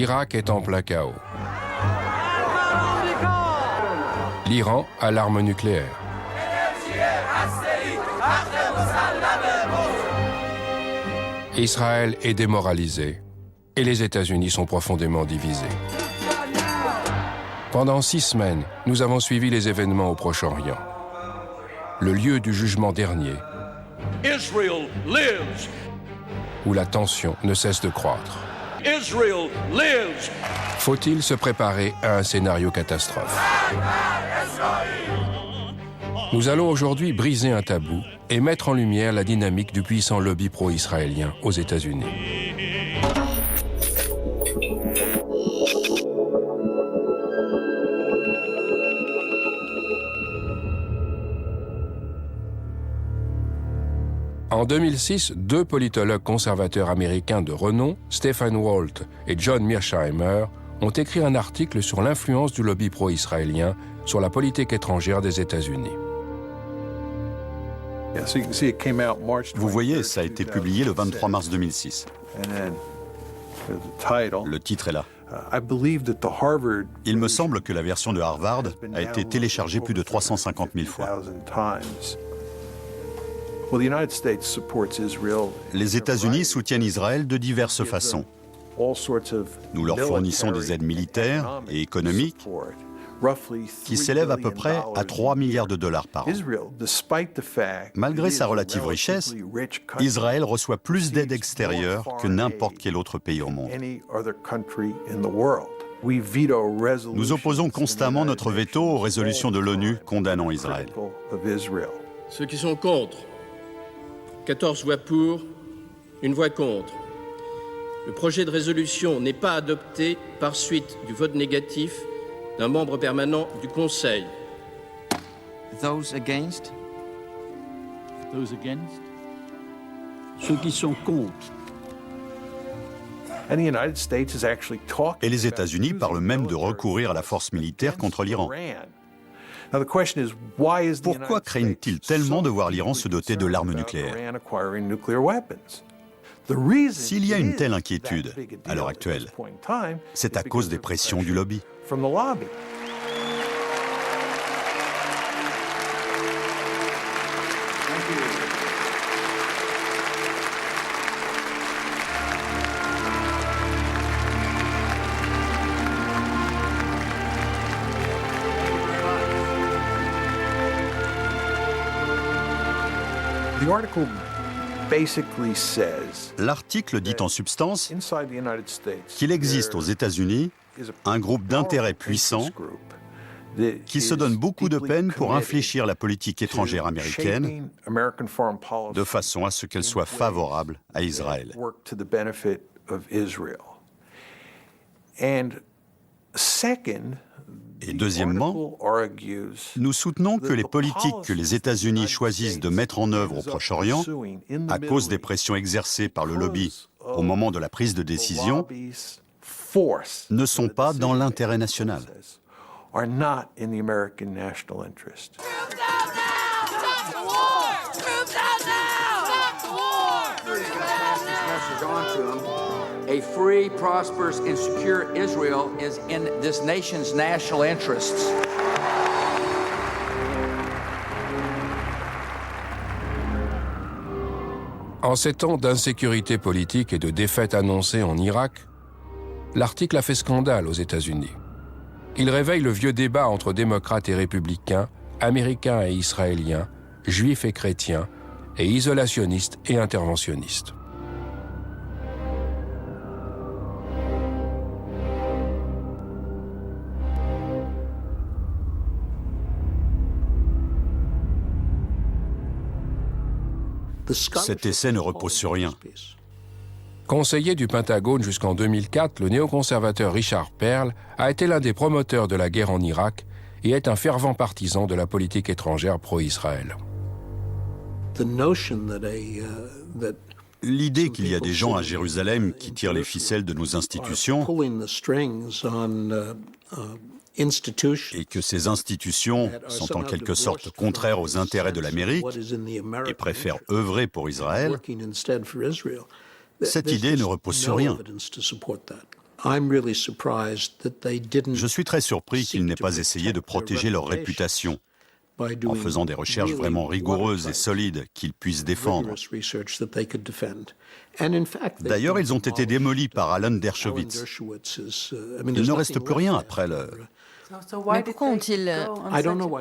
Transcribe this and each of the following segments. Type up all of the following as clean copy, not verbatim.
L'Irak est en plein chaos. L'Iran a l'arme nucléaire. Israël est démoralisé et les États-Unis sont profondément divisés. Pendant 6 semaines, nous avons suivi les événements au Proche-Orient. Le lieu du jugement dernier, Israel lives. Où la tension ne cesse de croître. Israel lives. Faut-il se préparer à un scénario catastrophe? Nous allons aujourd'hui briser un tabou et mettre en lumière la dynamique du puissant lobby pro-israélien aux États-Unis. En 2006, 2 politologues conservateurs américains de renom, Stephen Walt et John Mearsheimer, ont écrit un article sur l'influence du lobby pro-israélien sur la politique étrangère des États-Unis. Vous voyez, ça a été publié le 23 mars 2006. Le titre est là. Il me semble que la version de Harvard a été téléchargée plus de 350 000 fois. Les États-Unis soutiennent Israël de diverses façons. Nous leur fournissons des aides militaires et économiques qui s'élèvent à peu près à 3 milliards de dollars par an. Malgré sa relative richesse, Israël reçoit plus d'aide extérieure que n'importe quel autre pays au monde. Nous opposons constamment notre veto aux résolutions de l'ONU condamnant Israël. Ceux qui sont contre, 14 voix pour, 1 voix contre. Le projet de résolution n'est pas adopté par suite du vote négatif d'un membre permanent du Conseil. Those against? Those against? Ceux qui sont contre. Et les États-Unis parlent même de recourir à la force militaire contre l'Iran. Pourquoi craignent-ils tellement de voir l'Iran se doter de l'arme nucléaire? S'il y a une telle inquiétude à l'heure actuelle, c'est à cause des pressions du lobby. L'article dit en substance qu'il existe aux États-Unis un groupe d'intérêts puissants qui se donne beaucoup de peine pour infléchir la politique étrangère américaine de façon à ce qu'elle soit favorable à Israël. Et deuxièmement, nous soutenons que les politiques que les États-Unis choisissent de mettre en œuvre au Proche-Orient, à cause des pressions exercées par le lobby au moment de la prise de décision, ne sont pas dans l'intérêt national. A free, prosperous, and secure Israel is in this nation's national interests. En ces temps d'insécurité politique et de défaite annoncée en Irak, l'article a fait scandale aux États-Unis. Il réveille le vieux débat entre démocrates et républicains, américains et israéliens, juifs et chrétiens, et isolationnistes et interventionnistes. Cet essai ne repose sur rien. Conseiller du Pentagone jusqu'en 2004, le néoconservateur Richard Perle a été l'un des promoteurs de la guerre en Irak et est un fervent partisan de la politique étrangère pro-Israël. L'idée qu'il y a des gens à Jérusalem qui tirent les ficelles de nos institutions et que ces institutions sont en quelque sorte contraires aux intérêts de l'Amérique et préfèrent œuvrer pour Israël, cette idée ne repose sur rien. Je suis très surpris qu'ils n'aient pas essayé de protéger leur réputation en faisant des recherches vraiment rigoureuses et solides qu'ils puissent défendre. D'ailleurs, ils ont été démolis par Alan Dershowitz. Il ne reste plus rien après le... Mais pourquoi ont-ils...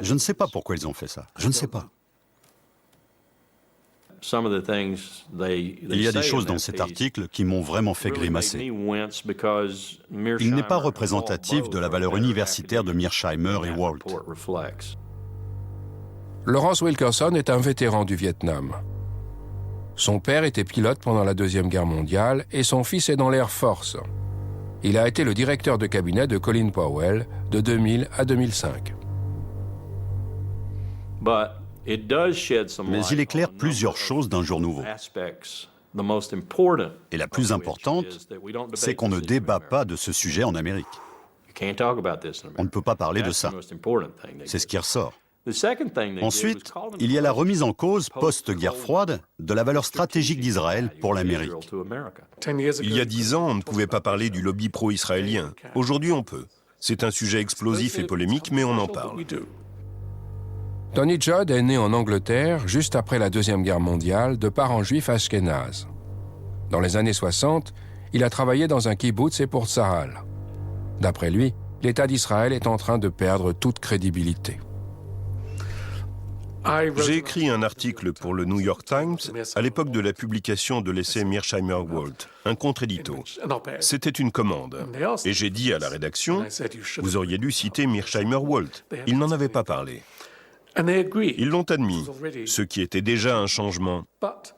Je ne sais pas pourquoi ils ont fait ça. Je ne sais pas. Il y a des choses dans cet article qui m'ont vraiment fait grimacer. Il n'est pas représentatif de la valeur universitaire de Mearsheimer et Walt. Lawrence Wilkerson est un vétéran du Vietnam. Son père était pilote pendant la Deuxième Guerre mondiale et son fils est dans l'Air Force. Il a été le directeur de cabinet de Colin Powell de 2000 à 2005. Mais il éclaire plusieurs choses d'un jour nouveau. Et la plus importante, c'est qu'on ne débat pas de ce sujet en Amérique. On ne peut pas parler de ça. C'est ce qui ressort. Ensuite, il y a la remise en cause post-guerre froide de la valeur stratégique d'Israël pour l'Amérique. Il y a 10 ans, on ne pouvait pas parler du lobby pro-israélien. Aujourd'hui, on peut. C'est un sujet explosif et polémique, mais on en parle. Tony Judd est né en Angleterre juste après la Deuxième Guerre mondiale de parents juifs ashkénazes. Dans les années 60, il a travaillé dans un kibboutz et pour Tsahal. D'après lui, l'État d'Israël est en train de perdre toute crédibilité. J'ai écrit un article pour le New York Times à l'époque de la publication de l'essai Mearsheimer-Walt, un contre-édito. C'était une commande. Et j'ai dit à la rédaction, vous auriez dû citer Mearsheimer-Walt. Ils n'en avaient pas parlé. Ils l'ont admis, ce qui était déjà un changement.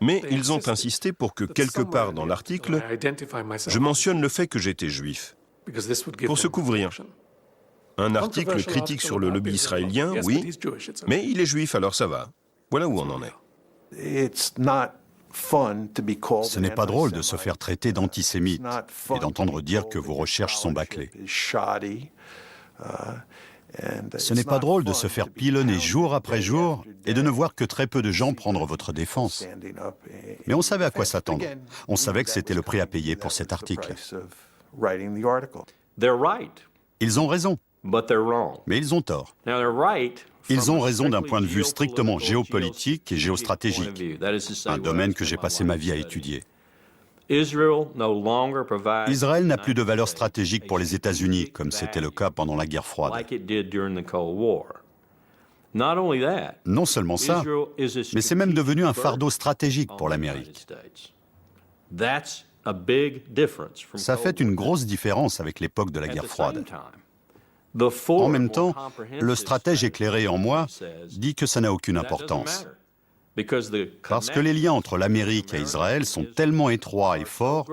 Mais ils ont insisté pour que quelque part dans l'article, je mentionne le fait que j'étais juif. Pour se couvrir. Un article critique sur le lobby israélien, oui, mais il est juif, alors ça va. Voilà où on en est. Ce n'est pas drôle de se faire traiter d'antisémite et d'entendre dire que vos recherches sont bâclées. Ce n'est pas drôle de se faire pilonner jour après jour et de ne voir que très peu de gens prendre votre défense. Mais on savait à quoi s'attendre. On savait que c'était le prix à payer pour cet article. Ils ont raison. Mais ils ont tort. Ils ont raison d'un point de vue strictement géopolitique et géostratégique, un domaine que j'ai passé ma vie à étudier. Israël n'a plus de valeur stratégique pour les États-Unis, comme c'était le cas pendant la guerre froide. Non seulement ça, mais c'est même devenu un fardeau stratégique pour l'Amérique. Ça fait une grosse différence avec l'époque de la guerre froide. En même temps, le stratège éclairé en moi dit que ça n'a aucune importance. Parce que les liens entre l'Amérique et Israël sont tellement étroits et forts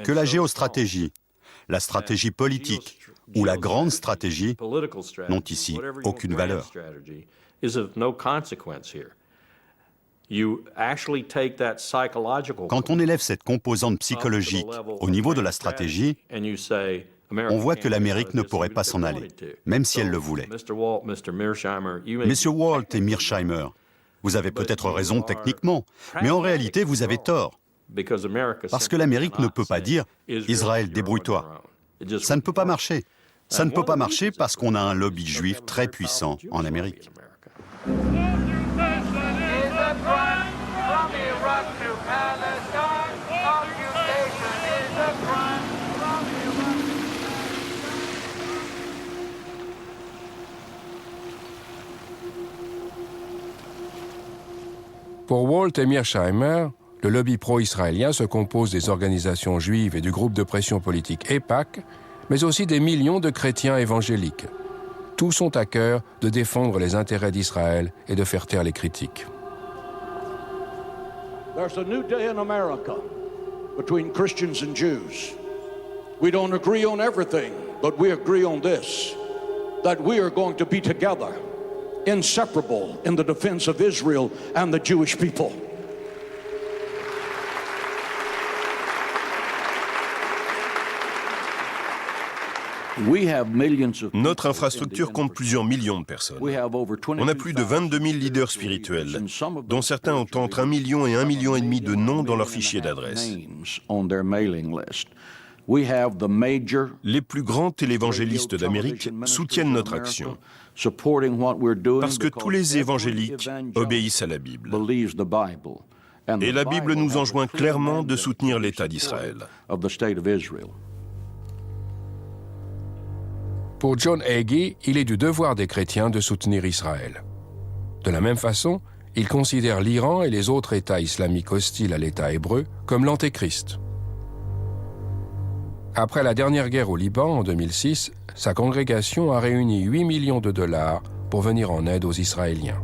que la géostratégie, la stratégie politique ou la grande stratégie n'ont ici aucune valeur. Quand on élève cette composante psychologique au niveau de la stratégie, on voit que l'Amérique ne pourrait pas s'en aller, même si elle le voulait. Messieurs Walt et Mearsheimer, vous avez peut-être raison techniquement, mais en réalité, vous avez tort. Parce que l'Amérique ne peut pas dire « Israël, débrouille-toi ». Ça ne peut pas marcher. Ça ne peut pas marcher parce qu'on a un lobby juif très puissant en Amérique. Pour Walt et Mearsheimer, le lobby pro-israélien se compose des organisations juives et du groupe de pression politique EIPAC, mais aussi des millions de chrétiens évangéliques. Tous ont à cœur de défendre les intérêts d'Israël et de faire taire les critiques. There's a new day in America between Christians and Jews. We don't agree on everything, but we agree on this, that we are going to be together, inseparable in the defense of Israel and the Jewish people. Notre infrastructure compte plusieurs millions de personnes. On a plus de 22 000 leaders spirituels, dont certains ont entre 1 million et 1,5 million de noms dans leur fichier d'adresse. Les plus grands télévangélistes d'Amérique soutiennent notre action parce que tous les évangéliques obéissent à la Bible. Et la Bible nous enjoint clairement de soutenir l'État d'Israël. Pour John Hagee, il est du devoir des chrétiens de soutenir Israël. De la même façon, il considère l'Iran et les autres États islamiques hostiles à l'État hébreu comme l'antéchrist. Après la dernière guerre au Liban en 2006, sa congrégation a réuni 8 millions de dollars pour venir en aide aux Israéliens.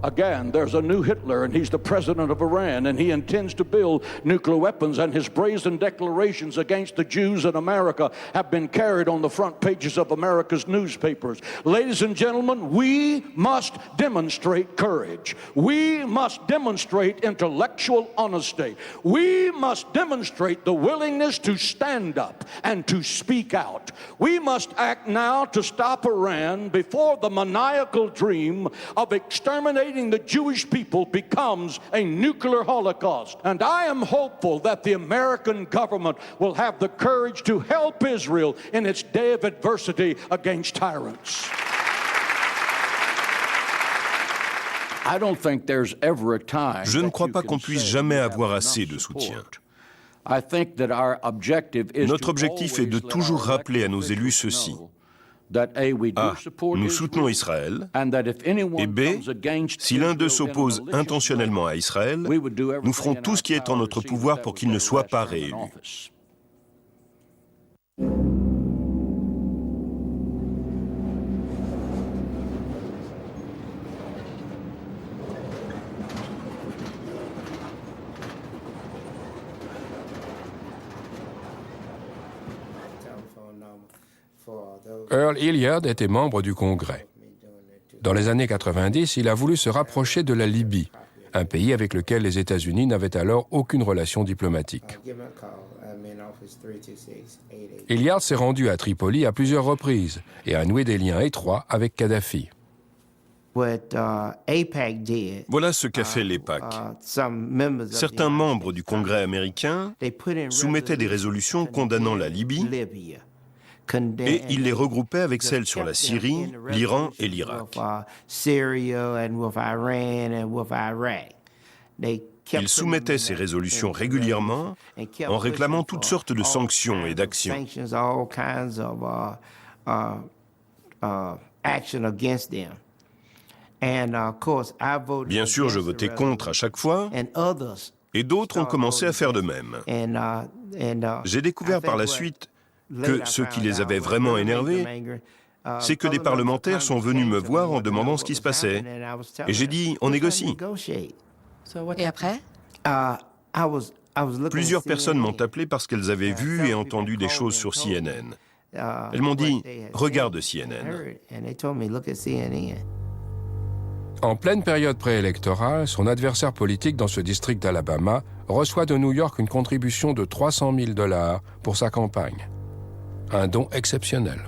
Again, there's a new Hitler, and he's the president of Iran, and he intends to build nuclear weapons, and his brazen declarations against the Jews in America have been carried on the front pages of America's newspapers. Ladies and gentlemen, we must demonstrate courage. We must demonstrate intellectual honesty. We must demonstrate the willingness to stand up and to speak out. We must act now to stop Iran before the maniacal dream of exterminating the Jewish people becomes a nuclear holocaust. And I am hopeful that the American government will have the courage to help Israel in its day of adversity against tyrants. Je ne crois pas qu'on puisse jamais avoir assez de soutien. Notre objectif est de toujours rappeler à nos élus ceci. A. Nous soutenons Israël. Et B. Si l'un d'eux s'oppose intentionnellement à Israël, nous ferons tout ce qui est en notre pouvoir pour qu'il ne soit pas réélu. Earl Hilliard était membre du Congrès. Dans les années 90, il a voulu se rapprocher de la Libye, un pays avec lequel les États-Unis n'avaient alors aucune relation diplomatique. Hilliard s'est rendu à Tripoli à plusieurs reprises et a noué des liens étroits avec Kadhafi. Voilà ce qu'a fait l'AIPAC. Certains membres du Congrès américain soumettaient des résolutions condamnant la Libye et il les regroupait avec celles sur la Syrie, l'Iran et l'Irak. Il soumettait ces résolutions régulièrement en réclamant toutes sortes de sanctions et d'actions. Bien sûr, je votais contre à chaque fois, et d'autres ont commencé à faire de même. J'ai découvert par la suite que ce qui les avait vraiment énervés, c'est que des parlementaires sont venus me voir en demandant ce qui se passait. Et j'ai dit, on négocie. Et après? Plusieurs personnes m'ont appelé parce qu'elles avaient vu et entendu des choses sur CNN. Elles m'ont dit, regarde CNN. En pleine période préélectorale, son adversaire politique dans ce district d'Alabama reçoit de New York une contribution de 300 000 $ pour sa campagne. Un don exceptionnel.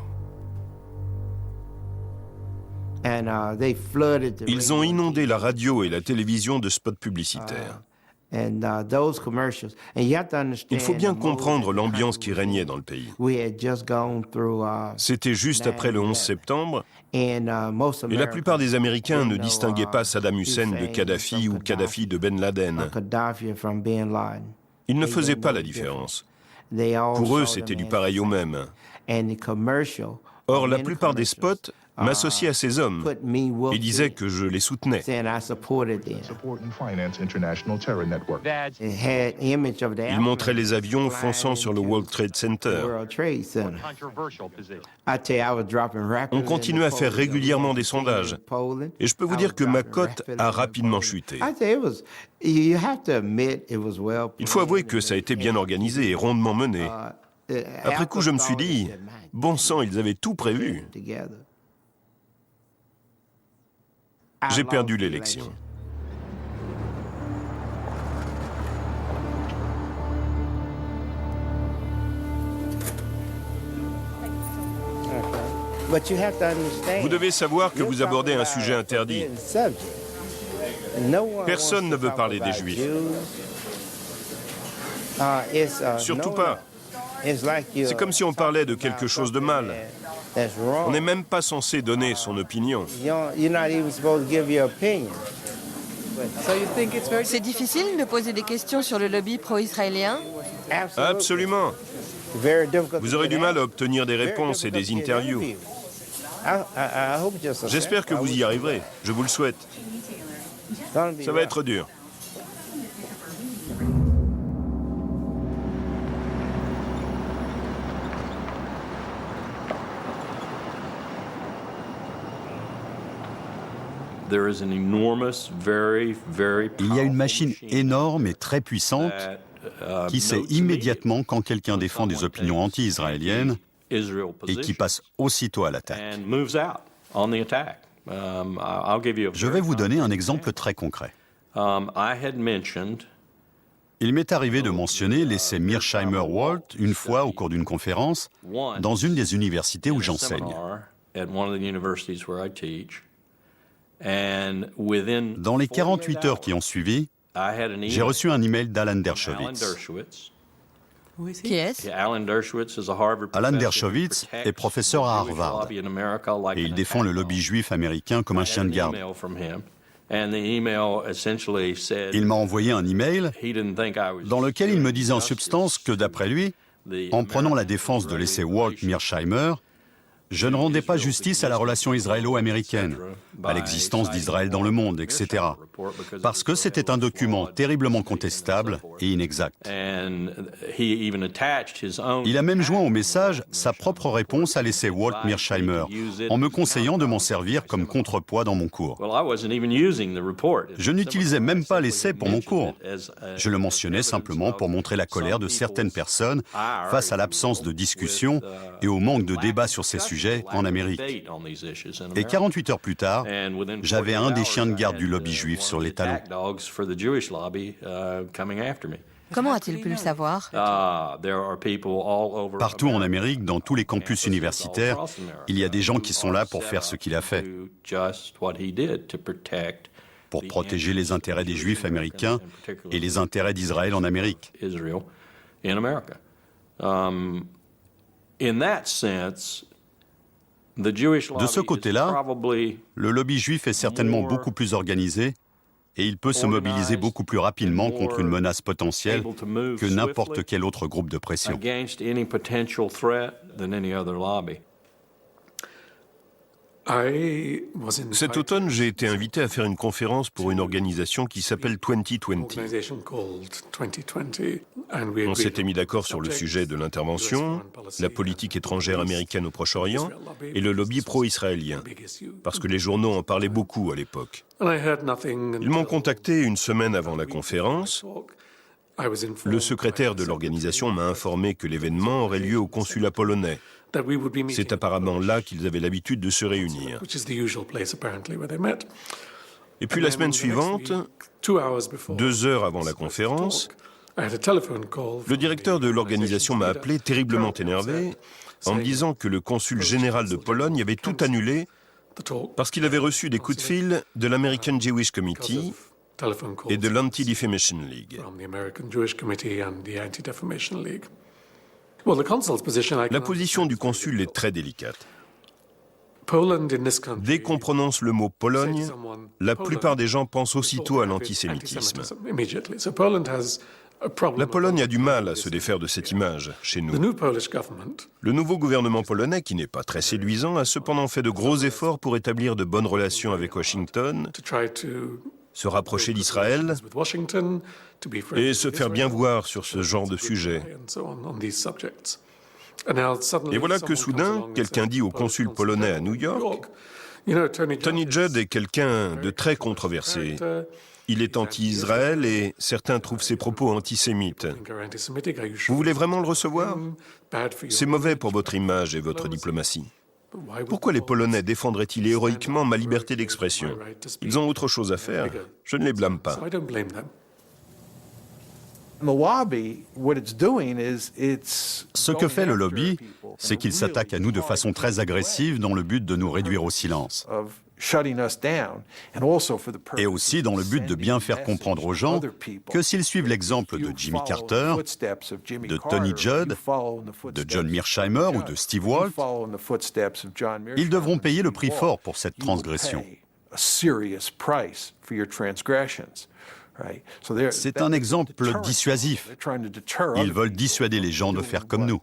Ils ont inondé la radio et la télévision de spots publicitaires. Il faut bien comprendre l'ambiance qui régnait dans le pays. C'était juste après le 11 septembre, et la plupart des Américains ne distinguaient pas Saddam Hussein de Kadhafi ou Kadhafi de Ben Laden. Ils ne faisaient pas la différence. Pour eux, c'était du pareil au même. Or, la plupart des spots m'associaient à ces hommes et disaient que je les soutenais. Ils montraient les avions fonçant sur le World Trade Center. On continuait à faire régulièrement des sondages. Et je peux vous dire que ma cote a rapidement chuté. Il faut avouer que ça a été bien organisé et rondement mené. Après coup, je me suis dit, bon sang, ils avaient tout prévu. J'ai perdu l'élection. Vous devez savoir que vous abordez un sujet interdit. Personne ne veut parler des Juifs. Surtout pas. C'est comme si on parlait de quelque chose de mal. On n'est même pas censé donner son opinion. C'est difficile de poser des questions sur le lobby pro-israélien? Absolument. Vous aurez du mal à obtenir des réponses et des interviews. J'espère que vous y arriverez. Je vous le souhaite. Ça va être dur. Il y a une machine énorme et très puissante qui sait immédiatement quand quelqu'un défend des opinions anti-israéliennes et qui passe aussitôt à l'attaque. Je vais vous donner un exemple très concret. Il m'est arrivé de mentionner l'essai Mearsheimer-Walt une fois au cours d'une conférence dans une des universités où j'enseigne. Dans les 48 heures qui ont suivi, j'ai reçu un email d'Alan Dershowitz. Qui est-ce? Alan Dershowitz est professeur à Harvard et il défend le lobby juif américain comme un chien de garde. Il m'a envoyé un email dans lequel il me disait en substance que, d'après lui, en prenant la défense de l'essai Walt-Mearsheimer, je ne rendais pas justice à la relation israélo-américaine, à l'existence d'Israël dans le monde, etc. Parce que c'était un document terriblement contestable et inexact. Il a même joint au message sa propre réponse à l'essai Walt-Mearsheimer, en me conseillant de m'en servir comme contrepoids dans mon cours. Je n'utilisais même pas l'essai pour mon cours. Je le mentionnais simplement pour montrer la colère de certaines personnes face à l'absence de discussion et au manque de débat sur ces sujets en Amérique. Et 48 heures plus tard, j'avais un des chiens de garde du lobby juif sur les talons. Comment a-t-il pu le savoir? Partout en Amérique, dans tous les campus universitaires, il y a des gens qui sont là pour faire ce qu'il a fait, pour protéger les intérêts des Juifs américains et les intérêts d'Israël en Amérique. De ce côté-là, le lobby juif est certainement beaucoup plus organisé et il peut se mobiliser beaucoup plus rapidement contre une menace potentielle que n'importe quel autre groupe de pression. Cet automne, j'ai été invité à faire une conférence pour une organisation qui s'appelle 2020. On s'était mis d'accord sur le sujet de l'intervention, la politique étrangère américaine au Proche-Orient et le lobby pro-israélien, parce que les journaux en parlaient beaucoup à l'époque. Ils m'ont contacté une semaine avant la conférence. Le secrétaire de l'organisation m'a informé que l'événement aurait lieu au consulat polonais. C'est apparemment là qu'ils avaient l'habitude de se réunir. Et puis la semaine suivante, 2 heures avant la conférence, le directeur de l'organisation m'a appelé terriblement énervé en me disant que le consul général de Pologne avait tout annulé parce qu'il avait reçu des coups de fil de l'American Jewish Committee et de l'Anti-Defamation League. La position du consul est très délicate. Dès qu'on prononce le mot Pologne, la plupart des gens pensent aussitôt à l'antisémitisme. La Pologne a du mal à se défaire de cette image chez nous. Le nouveau gouvernement polonais, qui n'est pas très séduisant, a cependant fait de gros efforts pour établir de bonnes relations avec Washington, se rapprocher d'Israël et se faire bien voir sur ce genre de sujet. Et voilà que soudain, quelqu'un dit au consul polonais à New York, Tony Judd est quelqu'un de très controversé. Il est anti-Israël et certains trouvent ses propos antisémites. Vous voulez vraiment le recevoir? C'est mauvais pour votre image et votre diplomatie. Pourquoi les Polonais défendraient-ils héroïquement ma liberté d'expression? Ils ont autre chose à faire. Je ne les blâme pas. Ce que fait le lobby, c'est qu'il s'attaque à nous de façon très agressive dans le but de nous réduire au silence. Et aussi dans le but de bien faire comprendre aux gens que s'ils suivent l'exemple de Jimmy Carter, de Tony Judd, de John Mearsheimer ou de Steve Walt, ils devront payer le prix fort pour cette transgression. C'est un exemple dissuasif. Ils veulent dissuader les gens de faire comme nous.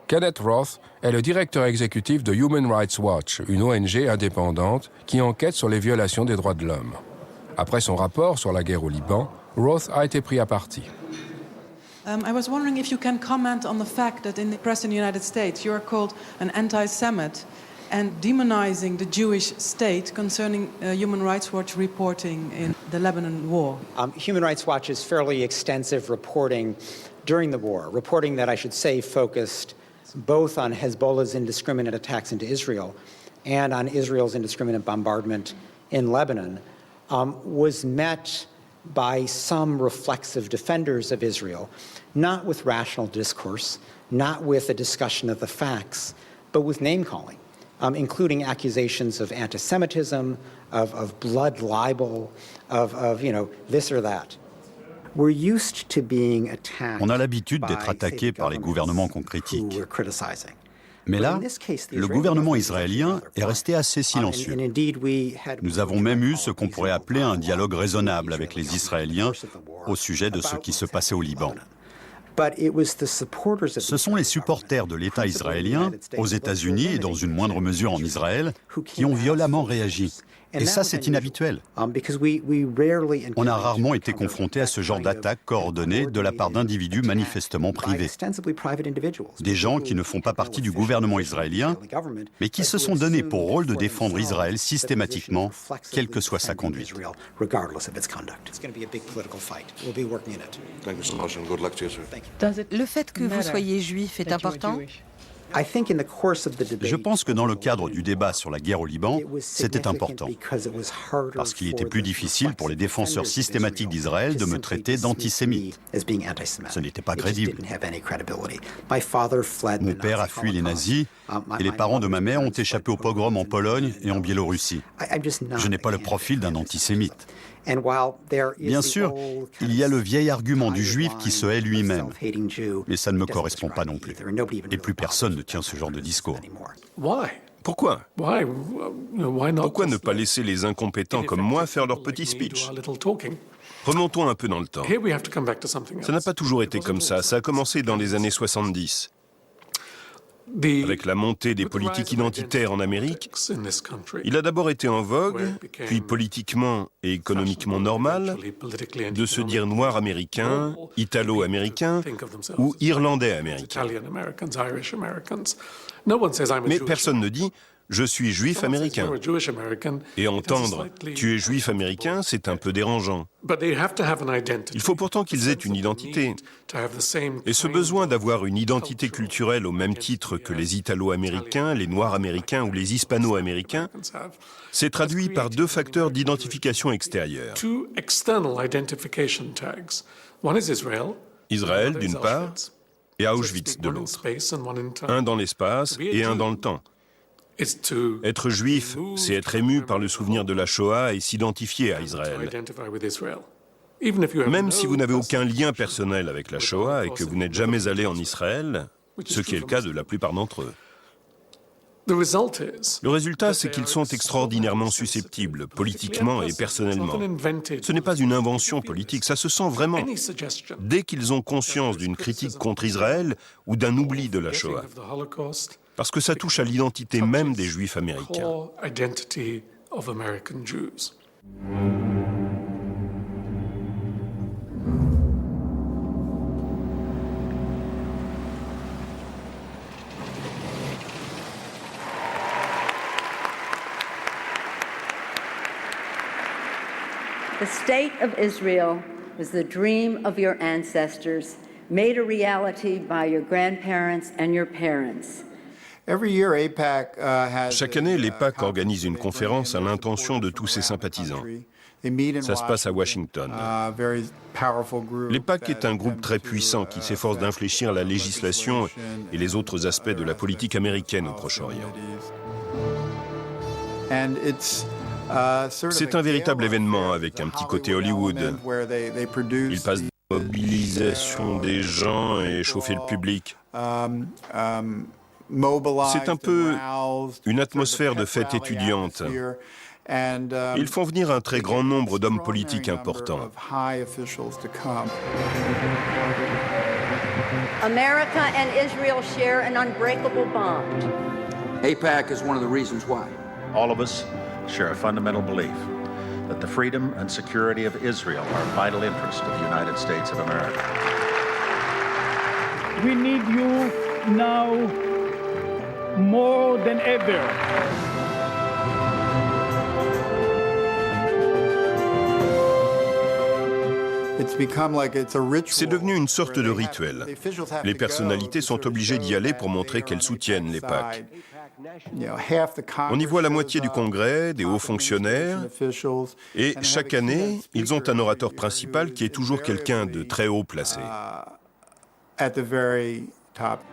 Kenneth Roth est le directeur exécutif de Human Rights Watch, une ONG indépendante qui enquête sur les violations des droits de l'homme. Après son rapport sur la guerre au Liban, Roth a été pris à partie. I was wondering if you can comment on the fact that in the press in the United States you are called an anti-Semite and demonizing the Jewish state concerning Human Rights Watch reporting in the Lebanon war. Human Rights Watch's fairly extensive reporting during the war, reporting that I should say focused both on Hezbollah's indiscriminate attacks into Israel and on Israel's indiscriminate bombardment in Lebanon, was met by some reflexive defenders of Israel, not with rational discourse, not with a discussion of the facts, but with name-calling, including accusations of anti-Semitism, of blood libel, of this or that. On a l'habitude d'être attaqué par les gouvernements qu'on critique. Mais là, le gouvernement israélien est resté assez silencieux. Nous avons même eu ce qu'on pourrait appeler un dialogue raisonnable avec les Israéliens au sujet de ce qui se passait au Liban. Ce sont les supporters de l'État israélien, aux États-Unis et dans une moindre mesure en Israël, qui ont violemment réagi. Et ça, c'est inhabituel. On a rarement été confronté à ce genre d'attaque coordonnée de la part d'individus manifestement privés. Des gens qui ne font pas partie du gouvernement israélien, mais qui se sont donnés pour rôle de défendre Israël systématiquement, quelle que soit sa conduite. Le fait que vous soyez juif est important ? Je pense que dans le cadre du débat sur la guerre au Liban, c'était important, parce qu'il était plus difficile pour les défenseurs systématiques d'Israël de me traiter d'antisémite. Ce n'était pas crédible. Mon père a fui les nazis et les parents de ma mère ont échappé au pogrom en Pologne et en Biélorussie. Je n'ai pas le profil d'un antisémite. Bien sûr, il y a le vieil argument du juif qui se hait lui-même, mais ça ne me correspond pas non plus. Et plus personne ne tient ce genre de discours. Pourquoi ? Pourquoi ne pas laisser les incompétents comme moi faire leur petit speech ? Remontons un peu dans le temps. Ça n'a pas toujours été comme ça. Ça a commencé dans les années 70. Avec la montée des politiques identitaires en Amérique, il a d'abord été en vogue, puis politiquement et économiquement normal, de se dire noir américain, italo-américain ou irlandais américain. Mais personne ne dit « je suis juif américain ». Et entendre « tu es juif américain », c'est un peu dérangeant. Il faut pourtant qu'ils aient une identité. Et ce besoin d'avoir une identité culturelle au même titre que les Italo-américains, les Noirs américains ou les Hispano-américains s'est traduit par deux facteurs d'identification extérieure. Israël, d'une part, et Auschwitz, de l'autre. Un dans l'espace et un dans le temps. Être juif, c'est être ému par le souvenir de la Shoah et s'identifier à Israël. Même si vous n'avez aucun lien personnel avec la Shoah et que vous n'êtes jamais allé en Israël, ce qui est le cas de la plupart d'entre eux. Le résultat, c'est qu'ils sont extraordinairement susceptibles, politiquement et personnellement. Ce n'est pas une invention politique, ça se sent vraiment. Dès qu'ils ont conscience d'une critique contre Israël ou d'un oubli de la Shoah. Parce que ça touche à l'identité même des Juifs américains. The state of Israel was the dream of your ancestors, made a reality by your grandparents and your parents. Chaque année, l'AIPAC organise une conférence à l'intention de tous ses sympathisants. Ça se passe à Washington. L'EPAC est un groupe très puissant qui s'efforce d'infléchir la législation et les autres aspects de la politique américaine au Proche-Orient. C'est un véritable événement avec un petit côté Hollywood. Il passe de la mobilisation des gens et chauffer le public. C'est un peu une atmosphère de fête étudiante. Ils font venir un très grand nombre d'hommes politiques importants. America and Israel share an unbreakable bond. AIPAC is one of the reasons why. All of us share a fundamental belief that the freedom and security of Israel are vital interests of the United States of America. We need you now more than ever. C'est devenu une sorte de rituel. Les personnalités sont obligées d'y aller pour montrer qu'elles soutiennent l'EPAC. On y voit la moitié du Congrès, des hauts fonctionnaires, et chaque année, ils ont un orateur principal qui est toujours quelqu'un de très haut placé.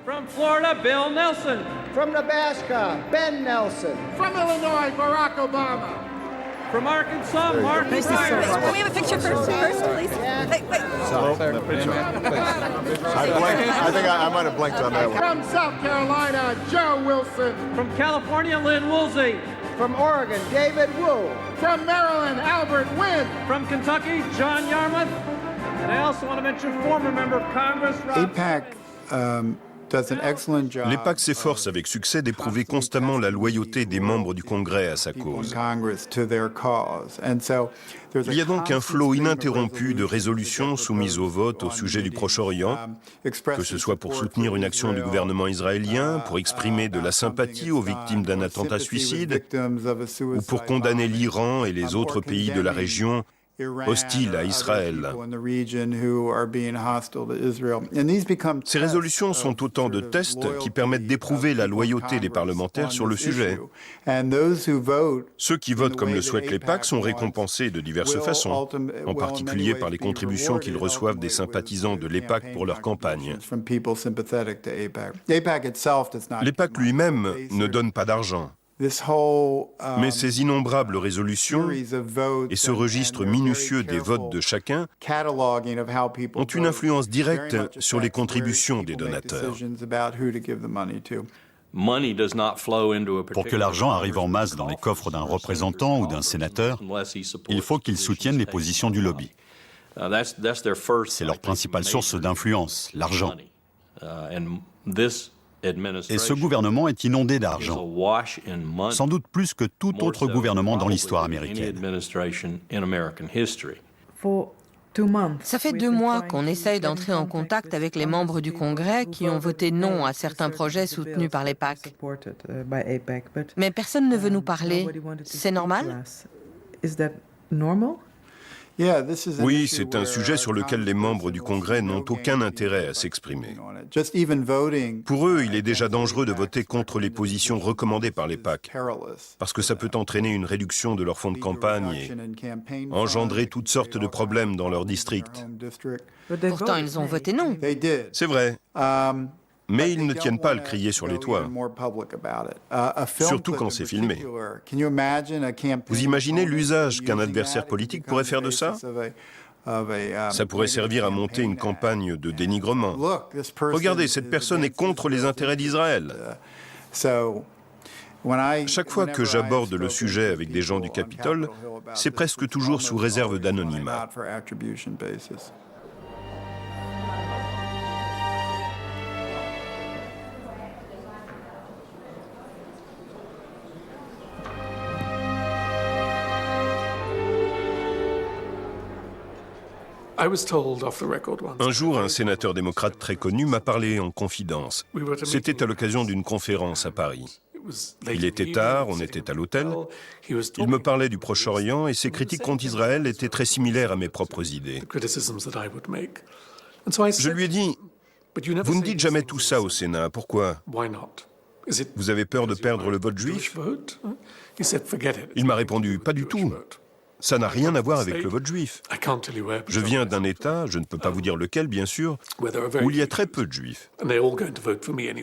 From Florida, Bill Nelson. From Nebraska, Ben Nelson. From Illinois, Barack Obama. From Arkansas, Mark Ryan. Can we have a picture first, please? Wait. I think I might have blinked on that one. From South Carolina, Joe Wilson. From California, Lynn Woolsey. From Oregon, David Wu. From Maryland, Albert Wynn. From Kentucky, John Yarmouth. And I also want to mention former member of Congress, Rob L'EPAC s'efforce avec succès d'éprouver constamment la loyauté des membres du Congrès à sa cause. Il y a donc un flot ininterrompu de résolutions soumises au vote au sujet du Proche-Orient, que ce soit pour soutenir une action du gouvernement israélien, pour exprimer de la sympathie aux victimes d'un attentat suicide, ou pour condamner l'Iran et les autres pays de la région hostiles à Israël. Ces résolutions sont autant de tests qui permettent d'éprouver la loyauté des parlementaires sur le sujet. Ceux qui votent comme le souhaite l'EPAC sont récompensés de diverses façons, en particulier par les contributions qu'ils reçoivent des sympathisants de l'EPAC pour leur campagne. L'EPAC lui-même ne donne pas d'argent. Mais ces innombrables résolutions et ce registre minutieux des votes de chacun ont une influence directe sur les contributions des donateurs. Pour que l'argent arrive en masse dans les coffres d'un représentant ou d'un sénateur, il faut qu'ils soutiennent les positions du lobby. C'est leur principale source d'influence, l'argent. Et ce gouvernement est inondé d'argent, sans doute plus que tout autre gouvernement dans l'histoire américaine. Ça fait 2 mois qu'on essaye d'entrer en contact avec les membres du Congrès qui ont voté non à certains projets soutenus par l'EPAC. Mais personne ne veut nous parler. C'est normal ? Oui, c'est un sujet sur lequel les membres du Congrès n'ont aucun intérêt à s'exprimer. Pour eux, il est déjà dangereux de voter contre les positions recommandées par l'EPAC, parce que ça peut entraîner une réduction de leur fonds de campagne et engendrer toutes sortes de problèmes dans leur district. Pourtant, ils ont voté non. C'est vrai. Mais ils ne tiennent pas à le crier sur les toits, surtout quand c'est filmé. Vous imaginez l'usage qu'un adversaire politique pourrait faire de ça ? Ça pourrait servir à monter une campagne de dénigrement. Regardez, cette personne est contre les intérêts d'Israël. Chaque fois que j'aborde le sujet avec des gens du Capitole, c'est presque toujours sous réserve d'anonymat. Un jour, un sénateur démocrate très connu m'a parlé en confidence. C'était à l'occasion d'une conférence à Paris. Il était tard, on était à l'hôtel. Il me parlait du Proche-Orient et ses critiques contre Israël étaient très similaires à mes propres idées. Je lui ai dit, « Vous ne dites jamais tout ça au Sénat, pourquoi ? Vous avez peur de perdre le vote juif ?» Il m'a répondu, « Pas du tout. Ça n'a rien à voir avec le vote juif. Je viens d'un État, je ne peux pas vous dire lequel bien sûr, où il y a très peu de juifs.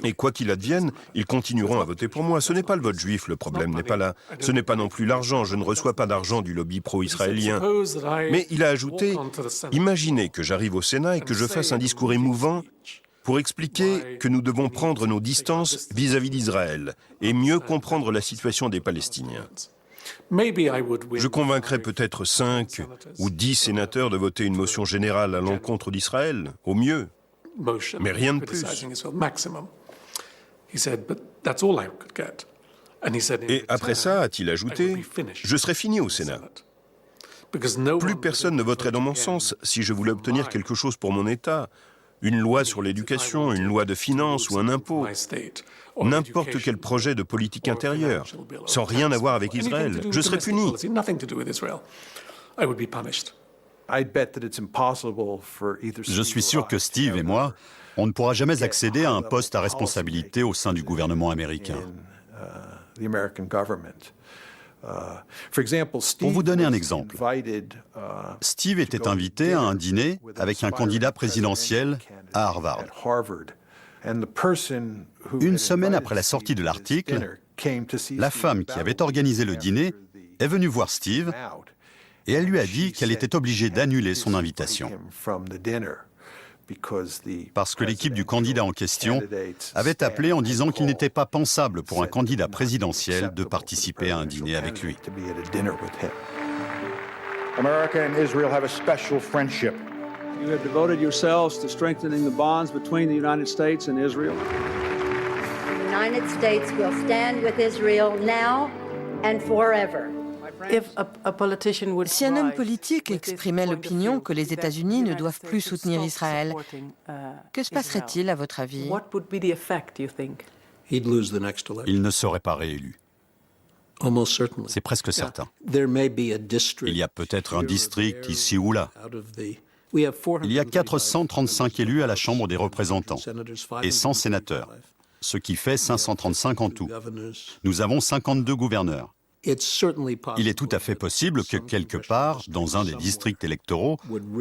Et quoi qu'il advienne, ils continueront à voter pour moi. Ce n'est pas le vote juif, le problème n'est pas là. Ce n'est pas non plus l'argent, je ne reçois pas d'argent du lobby pro-israélien. Mais il a ajouté, imaginez que j'arrive au Sénat et que je fasse un discours émouvant pour expliquer que nous devons prendre nos distances vis-à-vis d'Israël et mieux comprendre la situation des Palestiniens. Je convaincrai peut-être 5 ou 10 sénateurs de voter une motion générale à l'encontre d'Israël, au mieux, mais rien de plus. Et après ça, a-t-il ajouté, je serai fini au Sénat. Plus personne ne voterait dans mon sens si je voulais obtenir quelque chose pour mon État, une loi sur l'éducation, une loi de finances ou un impôt. N'importe quel projet de politique intérieure, sans rien avoir avec Israël, je serai puni. Je suis sûr que Steve et moi, on ne pourra jamais accéder à un poste à responsabilité au sein du gouvernement américain. Pour vous donner un exemple, Steve était invité à un dîner avec un candidat présidentiel à Harvard. Une semaine après la sortie de l'article, la femme qui avait organisé le dîner est venue voir Steve et elle lui a dit qu'elle était obligée d'annuler son invitation. Parce que l'équipe du candidat en question avait appelé en disant qu'il n'était pas pensable pour un candidat présidentiel de participer à un dîner avec lui. America and Israel have a special friendship. You have devoted yourselves to strengthening the bonds between the United States and Israel. The United States will stand with Israel now and forever. Si un homme politique exprimait l'opinion que les États-Unis ne doivent plus soutenir Israël, que se passerait-il à votre avis? Il ne serait pas réélu. C'est presque certain. Il y a peut-être un district ici ou là. Il y a 435 élus à la Chambre des représentants et 100 sénateurs, ce qui fait 535 en tout. Nous avons 52 gouverneurs. Il est tout à fait possible que quelque part, dans un des districts électoraux,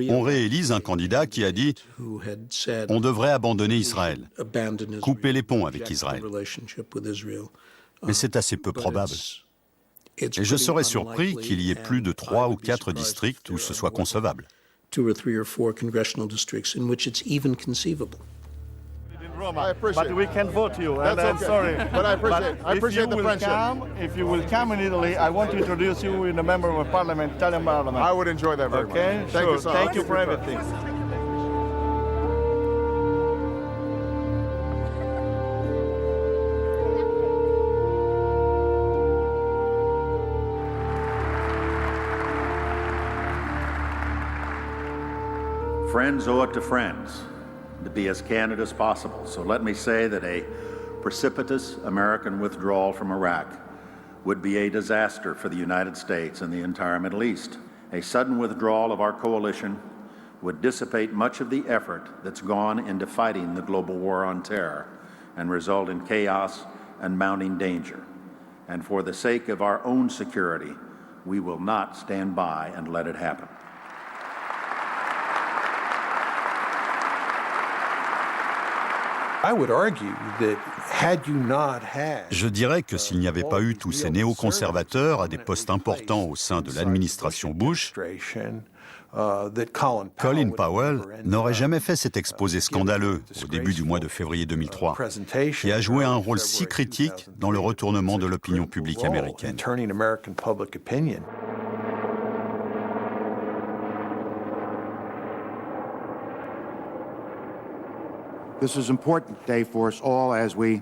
on réélise un candidat qui a dit « On devrait abandonner Israël, couper les ponts avec Israël ». Mais c'est assez peu probable. Et je serais surpris qu'il y ait plus de 3 ou 4 districts où ce soit concevable. But we can vote you, and I'm sorry. But I appreciate the friendship. If you will come in Italy, I want to introduce you in a member of parliament, Italian parliament. I would enjoy that very much. Thank you so much. Thank you for everything. Friends owe it to friends to be as candid as possible. So let me say that a precipitous American withdrawal from Iraq would be a disaster for the United States and the entire Middle East. A sudden withdrawal of our coalition would dissipate much of the effort that's gone into fighting the global war on terror and result in chaos and mounting danger. And for the sake of our own security, we will not stand by and let it happen. Je dirais que s'il n'y avait pas eu tous ces néoconservateurs à des postes importants au sein de l'administration Bush, Colin Powell n'aurait jamais fait cet exposé scandaleux au début du mois de février 2003, qui a joué un rôle si critique dans le retournement de l'opinion publique américaine. This is an important day for us all as we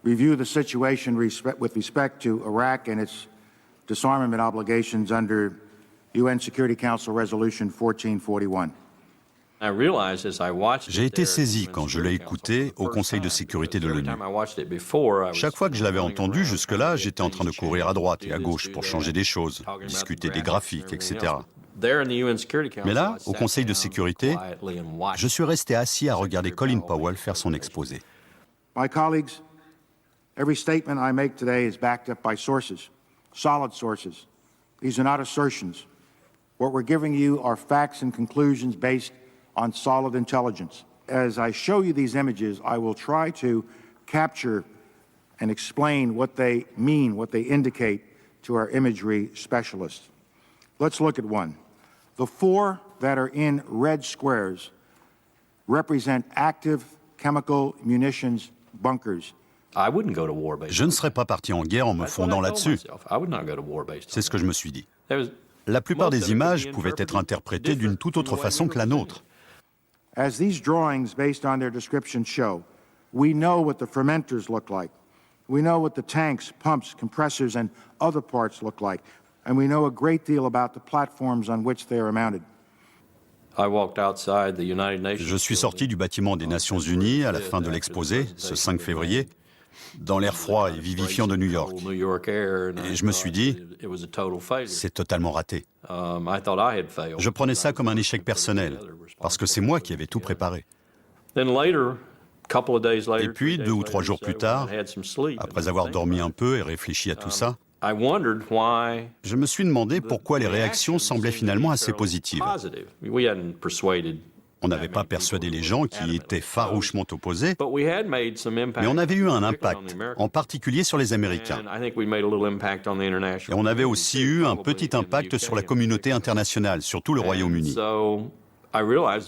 review the situation with respect to Iraq and its disarmament obligations under UN Security Council Resolution 1441. J'ai été saisi quand je l'ai écouté au Conseil de sécurité de l'ONU. Chaque fois que je l'avais entendu jusque-là, j'étais en train de courir à droite et à gauche pour changer des choses, discuter des graphiques, etc. Mais là, au Conseil de sécurité, je suis resté assis à regarder Colin Powell faire son exposé. My colleagues, every statement I make today is backed up by sources, solid sources. These are not assertions. What we're giving you are facts and conclusions based on solid intelligence. As I show you these images, I will try to capture and explain what they mean, what they indicate to our imagery specialists. Let's look at one. The four that are in red squares represent active chemical munitions bunkers. Je ne serais pas parti en guerre en me fondant là-dessus. C'est ce que je me suis dit. La plupart des images pouvaient être interprétées d'une toute autre façon que la nôtre. As these drawings based on their description show, we know what the fermenters look like. We know what the tanks, pumps, compressors, and other parts look like. And we know a great deal about the platforms on which they are mounted. Je suis sorti du bâtiment des Nations Unies à la fin de l'exposé, ce 5 février, dans l'air froid et vivifiant de New York. Et je me suis dit, c'est totalement raté. Je prenais ça comme un échec personnel, parce que c'est moi qui avais tout préparé. Et puis, 2 ou 3 jours plus tard, après avoir dormi un peu et réfléchi à tout ça, je me suis demandé pourquoi les réactions semblaient finalement assez positives. On n'avait pas persuadé les gens qui étaient farouchement opposés, mais on avait eu un impact, en particulier sur les Américains. Et on avait aussi eu un petit impact sur la communauté internationale, surtout le Royaume-Uni.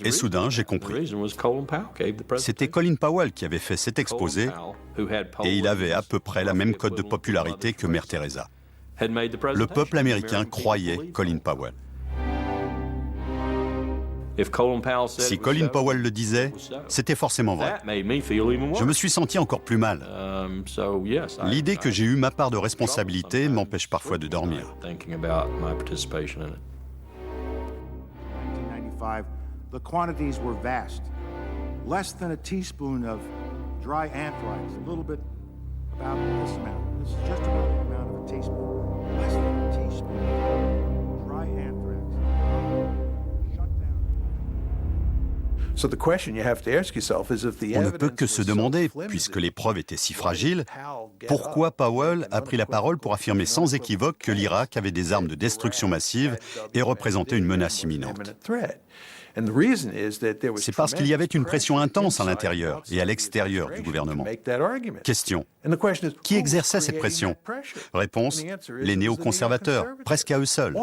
Et soudain, j'ai compris. C'était Colin Powell qui avait fait cet exposé, et il avait à peu près la même cote de popularité que Mère Teresa. Le peuple américain croyait Colin Powell. Si Colin Powell le disait, c'était forcément vrai. Je me suis senti encore plus mal. L'idée que j'ai eu ma part de responsabilité m'empêche parfois de dormir. The quantities were vast. Less than a teaspoon of dry anthrax, a little bit about this amount. This is just about the amount of a teaspoon. Less than a teaspoon of dry anthrax. Shut down. So the question you have to ask yourself is if the evidence. On ne peut que se demander, puisque les preuves étaient si fragiles, pourquoi Powell a pris la parole pour affirmer sans équivoque que l'Irak avait des armes de destruction massive et représentait une menace imminente. C'est parce qu'il y avait une pression intense à l'intérieur et à l'extérieur du gouvernement. Question. Qui exerçait cette pression? Réponse. Les néoconservateurs, presque à eux seuls.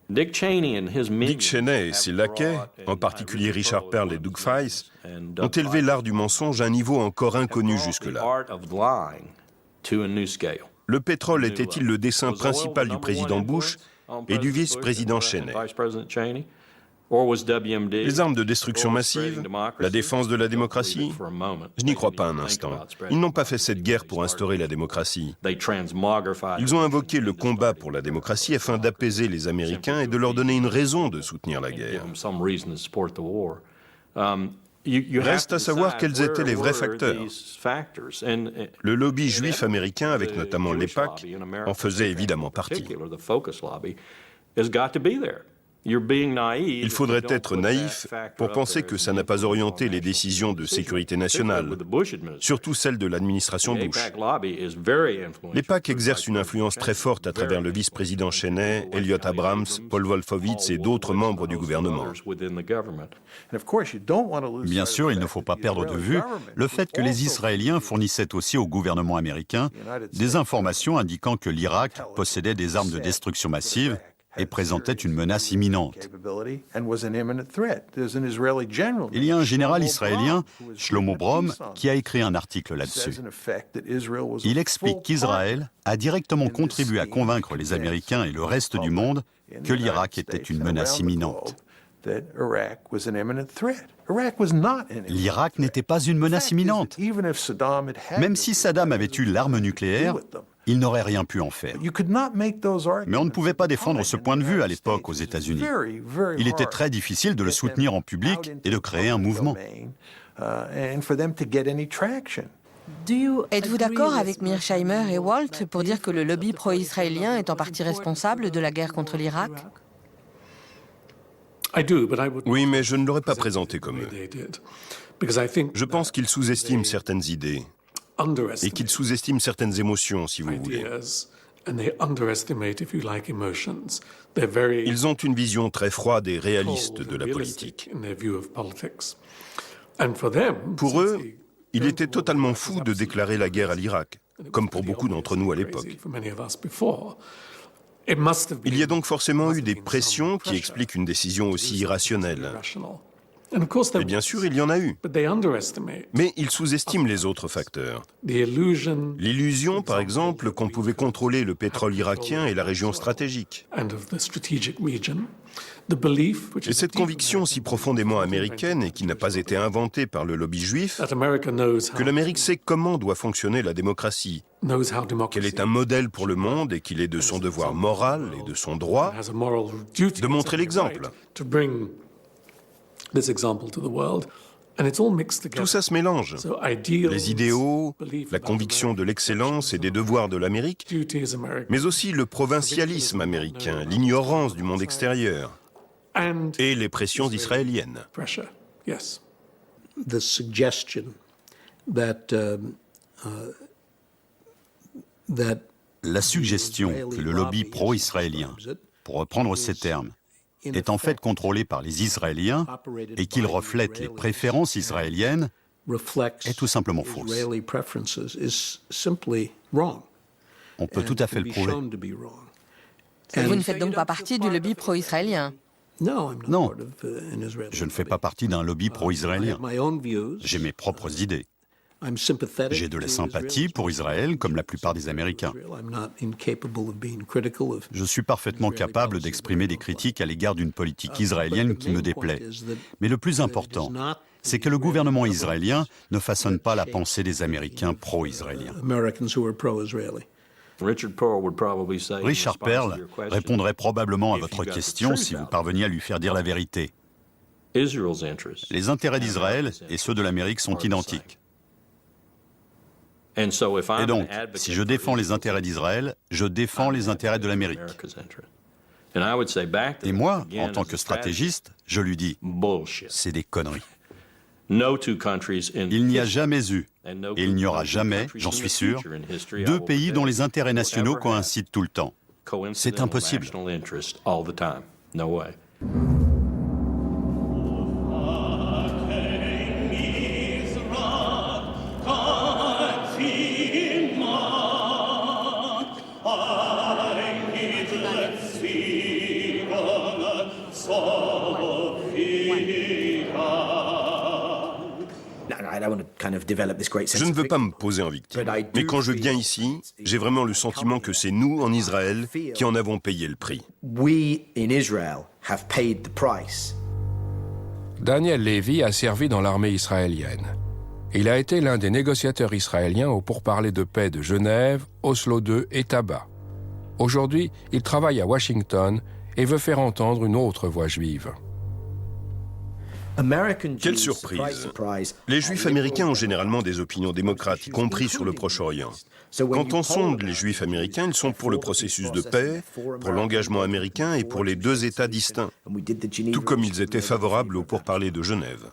Dick Cheney et ses laquais, en particulier Richard Perle et Doug Feist, ont élevé l'art du mensonge à un niveau encore inconnu jusque-là. Le pétrole était-il le dessein principal du président Bush et du vice-président Cheney? Les armes de destruction massive, la défense de la démocratie, je n'y crois pas un instant. Ils n'ont pas fait cette guerre pour instaurer la démocratie. Ils ont invoqué le combat pour la démocratie afin d'apaiser les Américains et de leur donner une raison de soutenir la guerre. Reste à savoir quels étaient les vrais facteurs. Le lobby juif américain, avec notamment l'EPAC, en faisait évidemment partie. Il faudrait être naïf pour penser que ça n'a pas orienté les décisions de sécurité nationale, surtout celles de l'administration Bush. L'EPAC exerce une influence très forte à travers le vice-président Cheney, Elliott Abrams, Paul Wolfowitz et d'autres membres du gouvernement. Bien sûr, il ne faut pas perdre de vue le fait que les Israéliens fournissaient aussi au gouvernement américain des informations indiquant que l'Irak possédait des armes de destruction massive et présentait une menace imminente. Il y a un général israélien, Shlomo Brom, qui a écrit un article là-dessus. Il explique qu'Israël a directement contribué à convaincre les Américains et le reste du monde que l'Irak était une menace imminente. L'Irak n'était pas une menace imminente. Même si Saddam avait eu l'arme nucléaire, il n'aurait rien pu en faire. Mais on ne pouvait pas défendre ce point de vue à l'époque aux États-Unis. Il était très difficile de le soutenir en public et de créer un mouvement. Êtes-vous d'accord avec Mearsheimer et Walt pour dire que le lobby pro-israélien est en partie responsable de la guerre contre l'Irak? Oui, mais je ne l'aurais pas présenté comme eux. Je pense qu'ils sous-estiment certaines idées et qu'ils sous-estiment certaines émotions, si vous voulez. Ils ont une vision très froide et réaliste de la politique. Pour eux, il était totalement fou de déclarer la guerre à l'Irak, comme pour beaucoup d'entre nous à l'époque. Il y a donc forcément eu des pressions qui expliquent une décision aussi irrationnelle. Et bien sûr, il y en a eu. Mais ils sous-estiment les autres facteurs. L'illusion, par exemple, qu'on pouvait contrôler le pétrole irakien et la région stratégique. Et cette conviction si profondément américaine et qui n'a pas été inventée par le lobby juif, que l'Amérique sait comment doit fonctionner la démocratie, qu'elle est un modèle pour le monde et qu'il est de son devoir moral et de son droit de montrer l'exemple. Tout ça se mélange. Les idéaux, la conviction de l'excellence et des devoirs de l'Amérique, mais aussi le provincialisme américain, l'ignorance du monde extérieur et les pressions israéliennes. La suggestion que le lobby pro-israélien, pour reprendre ces termes, est en fait contrôlé par les Israéliens et qu'il reflète les préférences israéliennes est tout simplement fausse. On peut tout à fait le prouver. Vous ne faites donc pas partie du lobby pro-israélien? Non, je ne fais pas partie d'un lobby pro-israélien. J'ai mes propres idées. J'ai de la sympathie pour Israël, comme la plupart des Américains. Je suis parfaitement capable d'exprimer des critiques à l'égard d'une politique israélienne qui me déplaît. Mais le plus important, c'est que le gouvernement israélien ne façonne pas la pensée des Américains pro-israéliens. Richard Perle répondrait probablement à votre question si vous parveniez à lui faire dire la vérité. Les intérêts d'Israël et ceux de l'Amérique sont identiques. Et donc, si je défends les intérêts d'Israël, je défends les intérêts de l'Amérique. Et moi, en tant que stratégiste, je lui dis, c'est des conneries. Il n'y a jamais eu, et il n'y aura jamais, j'en suis sûr, deux pays dont les intérêts nationaux coïncident tout le temps. C'est impossible. Je ne veux pas me poser en victime, mais quand je viens ici, j'ai vraiment le sentiment que c'est nous, en Israël, qui en avons payé le prix. Daniel Levy a servi dans l'armée israélienne. Il a été l'un des négociateurs israéliens aux pourparlers de paix de Genève, Oslo II et Tabat. Aujourd'hui, il travaille à Washington et veut faire entendre une autre voix juive. Quelle surprise! Les Juifs américains ont généralement des opinions démocrates, y compris sur le Proche-Orient. Quand on sonde les Juifs américains, ils sont pour le processus de paix, pour l'engagement américain et pour les deux États distincts, tout comme ils étaient favorables aux pourparlers de Genève.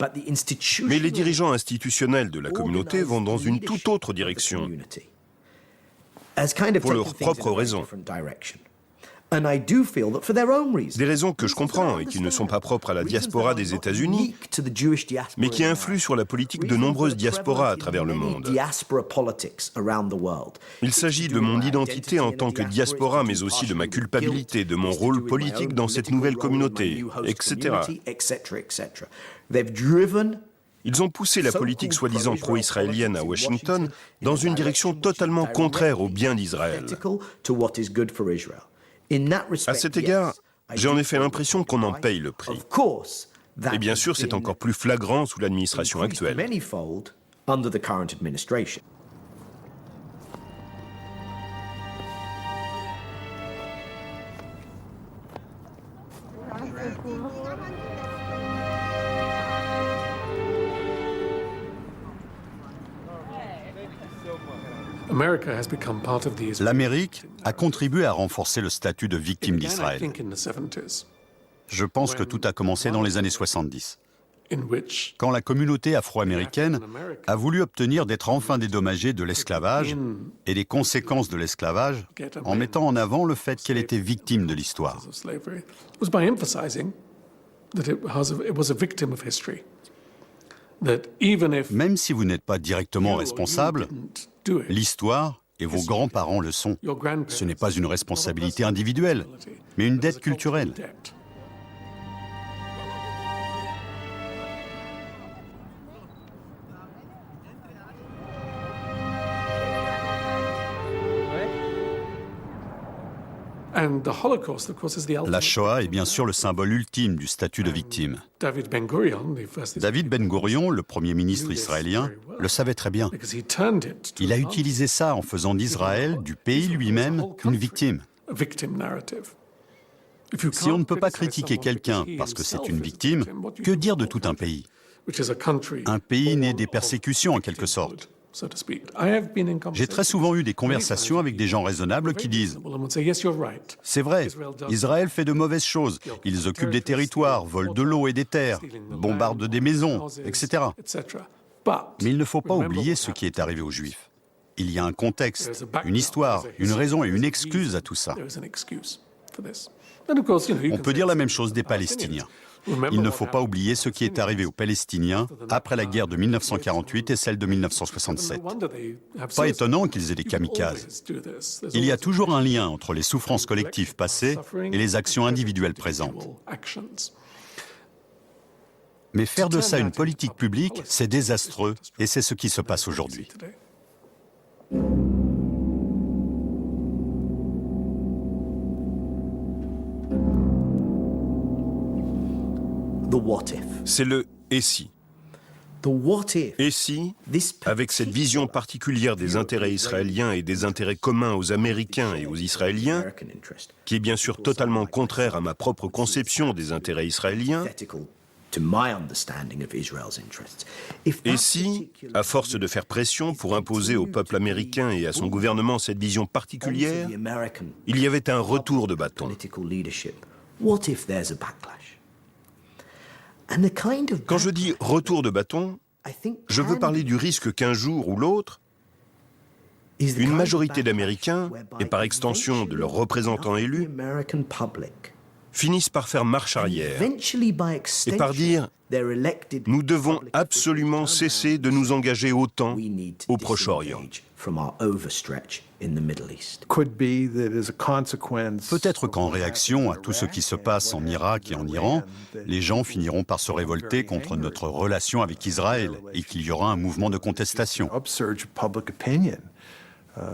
Mais les dirigeants institutionnels de la communauté vont dans une toute autre direction, pour leurs propres raisons. Des raisons que je comprends et qui ne sont pas propres à la diaspora des États-Unis, mais qui influent sur la politique de nombreuses diasporas à travers le monde. Il s'agit de mon identité en tant que diaspora, mais aussi de ma culpabilité, de mon rôle politique dans cette nouvelle communauté, etc. Ils ont poussé la politique soi-disant pro-israélienne à Washington dans une direction totalement contraire au bien d'Israël. À cet égard, j'ai en effet l'impression qu'on en paye le prix. Et bien sûr, c'est encore plus flagrant sous l'administration actuelle. L'Amérique a contribué à renforcer le statut de victime d'Israël. Je pense que tout a commencé dans les années 70. quand la communauté afro-américaine a voulu obtenir d'être enfin dédommagée de l'esclavage et des conséquences de l'esclavage en mettant en avant le fait qu'elle était victime de l'histoire. Même si vous n'êtes pas directement responsable, l'histoire et vos grands-parents le sont. Ce n'est pas une responsabilité individuelle, mais une dette culturelle. La Shoah est bien sûr le symbole ultime du statut de victime. David Ben Gourion, le premier ministre israélien, le savait très bien. Il a utilisé ça en faisant d'Israël, du pays lui-même, une victime. Si on ne peut pas critiquer quelqu'un parce que c'est une victime, que dire de tout un pays? Un pays né des persécutions en quelque sorte. J'ai très souvent eu des conversations avec des gens raisonnables qui disent « C'est vrai, Israël fait de mauvaises choses. Ils occupent des territoires, volent de l'eau et des terres, bombardent des maisons, etc. » Mais il ne faut pas oublier ce qui est arrivé aux Juifs. Il y a un contexte, une histoire, une raison et une excuse à tout ça. On peut dire la même chose des Palestiniens. Il ne faut pas oublier ce qui est arrivé aux Palestiniens après la guerre de 1948 et celle de 1967. Pas étonnant qu'ils aient des kamikazes. Il y a toujours un lien entre les souffrances collectives passées et les actions individuelles présentes. Mais faire de ça une politique publique, c'est désastreux et c'est ce qui se passe aujourd'hui. C'est le « et si ». Et si, avec cette vision particulière des intérêts israéliens et des intérêts communs aux Américains et aux Israéliens, qui est bien sûr totalement contraire à ma propre conception des intérêts israéliens, et si, à force de faire pression pour imposer au peuple américain et à son gouvernement cette vision particulière, il y avait un retour de bâton. Quand je dis retour de bâton, je veux parler du risque qu'un jour ou l'autre, une majorité d'Américains, et par extension de leurs représentants élus, finissent par faire marche arrière et par dire « Nous devons absolument cesser de nous engager autant au Proche-Orient ». Peut-être qu'en réaction à tout ce qui se passe en Irak et en Iran, les gens finiront par se révolter contre notre relation avec Israël et qu'il y aura un mouvement de contestation.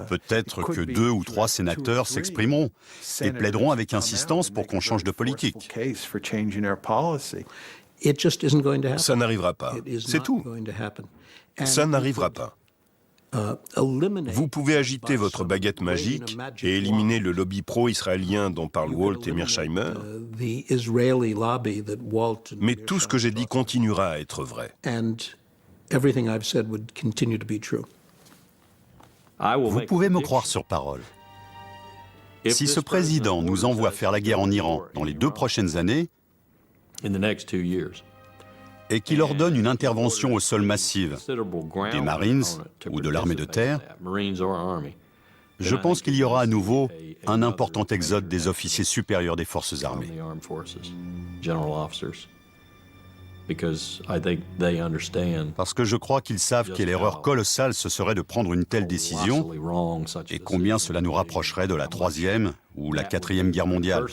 Peut-être que 2 ou 3 sénateurs s'exprimeront et plaideront avec insistance pour qu'on change de politique. Ça n'arrivera pas. C'est tout. Ça n'arrivera pas. Vous pouvez agiter votre baguette magique et éliminer le lobby pro-israélien dont parlent Walt et Mearsheimer, mais tout ce que j'ai dit continuera à être vrai. Vous pouvez me croire sur parole. Si ce président nous envoie faire la guerre en Iran dans les 2 prochaines années, et qu'il ordonne une intervention au sol massive des Marines ou de l'armée de terre, je pense qu'il y aura à nouveau un important exode des officiers supérieurs des forces armées. Parce que je crois qu'ils savent quelle erreur colossale ce serait de prendre une telle décision et combien cela nous rapprocherait de la 3e ou la 4e guerre mondiale.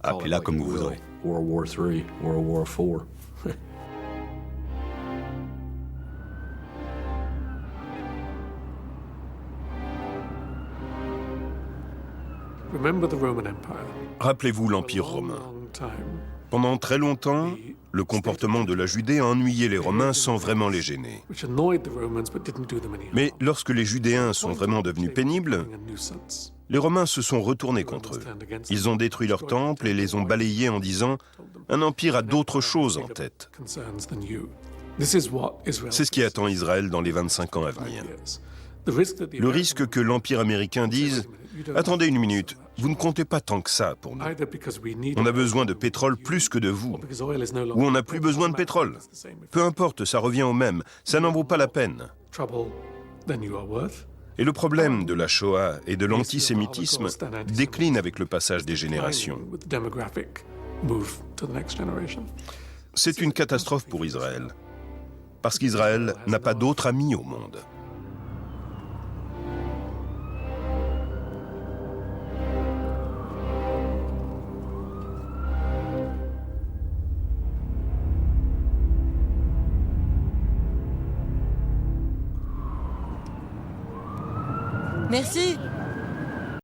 Appelez-la comme vous voudrez. World War III, World War IV. Rappelez-vous l'Empire romain. Pendant très longtemps, le comportement de la Judée a ennuyé les Romains sans vraiment les gêner. Mais lorsque les Judéens sont vraiment devenus pénibles, les Romains se sont retournés contre eux. Ils ont détruit leurs temples et les ont balayés en disant « Un empire a d'autres choses en tête ». C'est ce qui attend Israël dans les 25 ans à venir. Le risque que l'Empire américain dise Attendez une minute, vous ne comptez pas tant que ça pour nous. On a besoin de pétrole plus que de vous. Ou on n'a plus besoin de pétrole. Peu importe, ça revient au même. Ça n'en vaut pas la peine. Et le problème de la Shoah et de l'antisémitisme décline avec le passage des générations. C'est une catastrophe pour Israël. Parce qu'Israël n'a pas d'autre ami au monde. Merci.